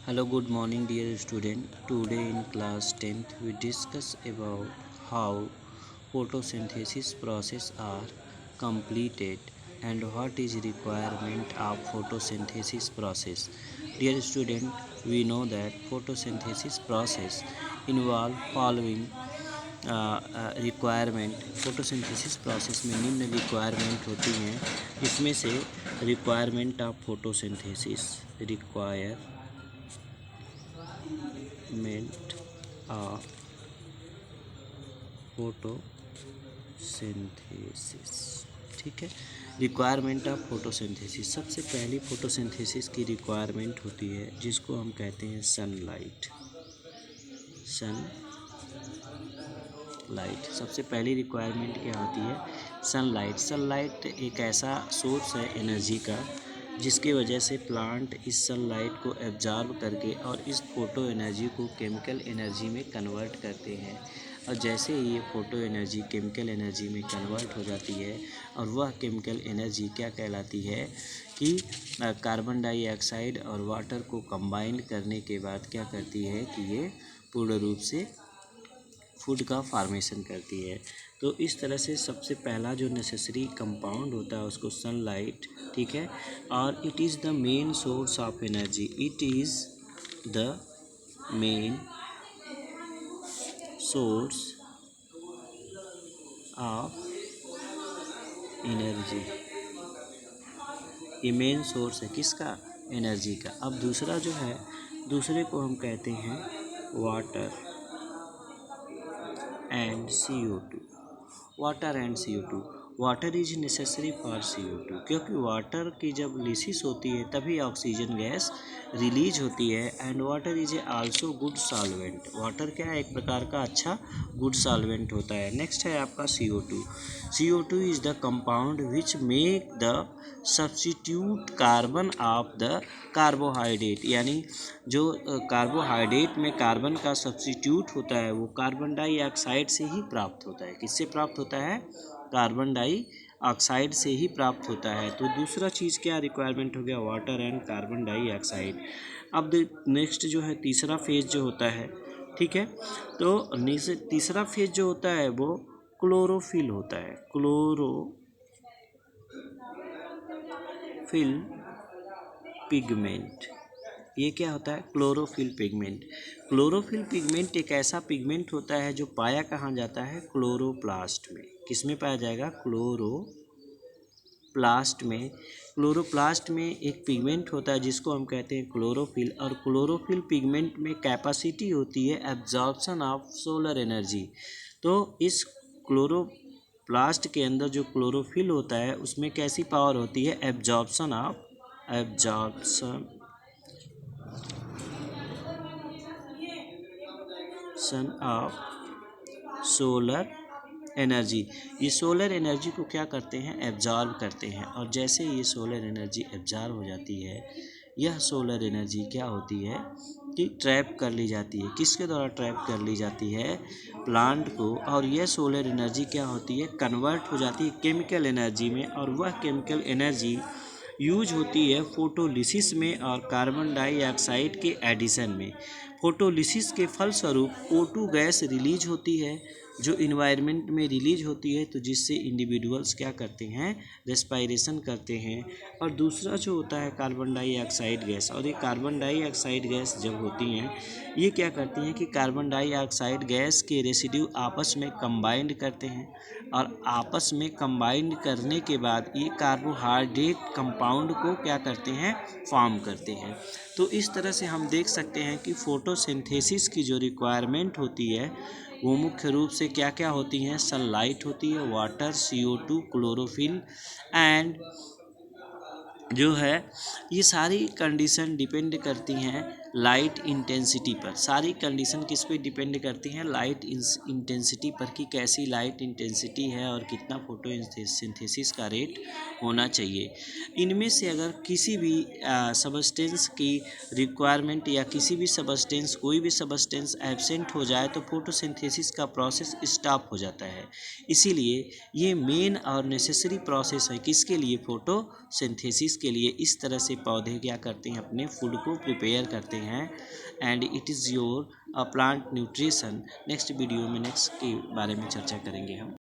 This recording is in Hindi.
Hello, good morning, dear student. Today in class 10th, we discuss about how photosynthesis process are completed and what is requirement of photosynthesis process. Dear student, we know that photosynthesis process involve following requirement photosynthesis process में निम्न रिक्वायरमेंट होती हैं। इसमें से requirement of photosynthesis requirement of photosynthesis, ठीक है। रिक्वायरमेंट ऑफ फोटोसिंथेसिस, सबसे पहली फोटोसिंथेसिस की रिक्वायरमेंट होती है जिसको हम कहते हैं सनलाइट। सबसे पहली रिक्वायरमेंट क्या होती है? सनलाइट एक ऐसा सोर्स है एनर्जी का जिसकी वजह से प्लांट इस सनलाइट को एब्जॉर्ब करके और इस फोटो एनर्जी को केमिकल एनर्जी में कन्वर्ट करते हैं। और जैसे ही ये फोटो एनर्जी केमिकल एनर्जी में कन्वर्ट हो जाती है और वह केमिकल एनर्जी क्या कहलाती है कि कार्बन डाइऑक्साइड और वाटर को कंबाइन करने के बाद क्या करती है कि ये पूर्ण रूप से फूड का फार्मेशन करती है। तो इस तरह से सबसे पहला जो नेसेसरी कंपाउंड होता है उसको सनलाइट, ठीक है। और it is the main source of energy, it is the main source of energy. ये मेन सोर्स है किसका? एनर्जी का। अब दूसरा जो है, दूसरे को हम कहते हैं water and CO2। Water and CO2, water is necessary for CO2, क्योंकि वाटर की जब लिसिस होती है तभी ऑक्सीजन गैस रिलीज होती है। And water is a also good solvent, water क्या है? एक प्रकार का अच्छा गुड सॉल्वेंट होता है। नेक्स्ट है आपका CO2 is the compound which make the substitute carbon of the carbohydrate, यानी जो कार्बोहाइड्रेट में कार्बन का सब्स्टिट्यूट होता है वो कार्बन डाइऑक्साइड से ही प्राप्त होता है। किससे प्राप्त होता है? कार्बन डाइऑक्साइड से ही प्राप्त होता है। तो दूसरा चीज़ क्या रिक्वायरमेंट हो गया? Water and carbon dioxide. अब नेक्स्ट जो है तीसरा फेज जो होता है, ठीक है। तो तीसरा फेज जो होता है वो क्लोरोफिल होता है। क्लोरोफिल पिगमेंट, ये क्या होता है? Chlorophyll pigment. क्लोरोफिल पिगमेंट एक ऐसा पिगमेंट होता है जो पाया कहाँ जाता है? क्लोरोप्लास्ट में। किस में पाया जाएगा? क्लोरोप्लास्ट में। क्लोरोप्लास्ट में एक पिगमेंट होता है जिसको हम कहते हैं क्लोरोफिल, और क्लोरोफिल पिगमेंट में कैपेसिटी होती है एब्जॉर्प्शन ऑफ सोलर एनर्जी। तो इस क्लोरोप्लास्ट के अंदर जो क्लोरोफिल होता है उसमें कैसी पावर होती है? Absorption of solar energy. ये सोलर एनर्जी को क्या करते हैं? एब्जॉर्ब करते हैं। और जैसे ये सोलर एनर्जी एब्जॉर्ब हो जाती है, यह सोलर एनर्जी क्या होती है कि ट्रैप कर ली जाती है। किसके द्वारा ट्रैप कर ली जाती है? प्लांट को। और यह सोलर एनर्जी क्या होती है? कन्वर्ट हो जाती है केमिकल एनर्जी में, और वह केमिकल एनर्जी यूज होती है फोटोलिसिस में और कार्बन डाइऑक्साइड के एडिशन में। फोटोलिसिस के फलस्वरूप O2 गैस रिलीज होती है जो इन्वायरमेंट में रिलीज होती है, तो जिससे इंडिविजुअल्स क्या करते हैं? रेस्पायरेशन करते हैं। और दूसरा जो होता है कार्बन डाइऑक्साइड गैस, और ये कार्बन डाइऑक्साइड गैस जब होती हैं ये क्या करती हैं कि कार्बन डाइऑक्साइड गैस के रेसिड्यू आपस में कंबाइंड करते हैं, और आपस में कंबाइंड करने के बाद ये कार्बोहाइड्रेट कंपाउंड को क्या करते हैं? फॉर्म करते हैं। तो इस तरह से हम देख सकते हैं कि फोटोसिंथेसिस की जो रिक्वायरमेंट होती है वो मुख्य रूप से क्या क्या होती हैं? सनलाइट होती है, वाटर, CO2, क्लोरोफिल एंड जो है ये सारी कंडीशन डिपेंड करती हैं लाइट इंटेंसिटी पर। सारी कंडीशन किस पे डिपेंड करती हैं? लाइट इंटेंसिटी पर, कि कैसी लाइट इंटेंसिटी है और कितना फोटोसिंथेसिस का रेट होना चाहिए। इनमें से अगर किसी भी सबस्टेंस की रिक्वायरमेंट या किसी भी सबस्टेंस कोई भी सबस्टेंस एब्सेंट हो जाए तो फोटोसिंथेसिस का प्रोसेस स्टॉप हो जाता है। इसीलिए ये मेन और नेसेसरी प्रोसेस है किसके लिए? फोटोसिंथेसिस के लिए। इस तरह से पौधे क्या करते हैं? अपने फूड को प्रिपेयर करते हैं and it is your plant nutrition. Next video में नेक्स्ट के बारे में चर्चा करेंगे हम।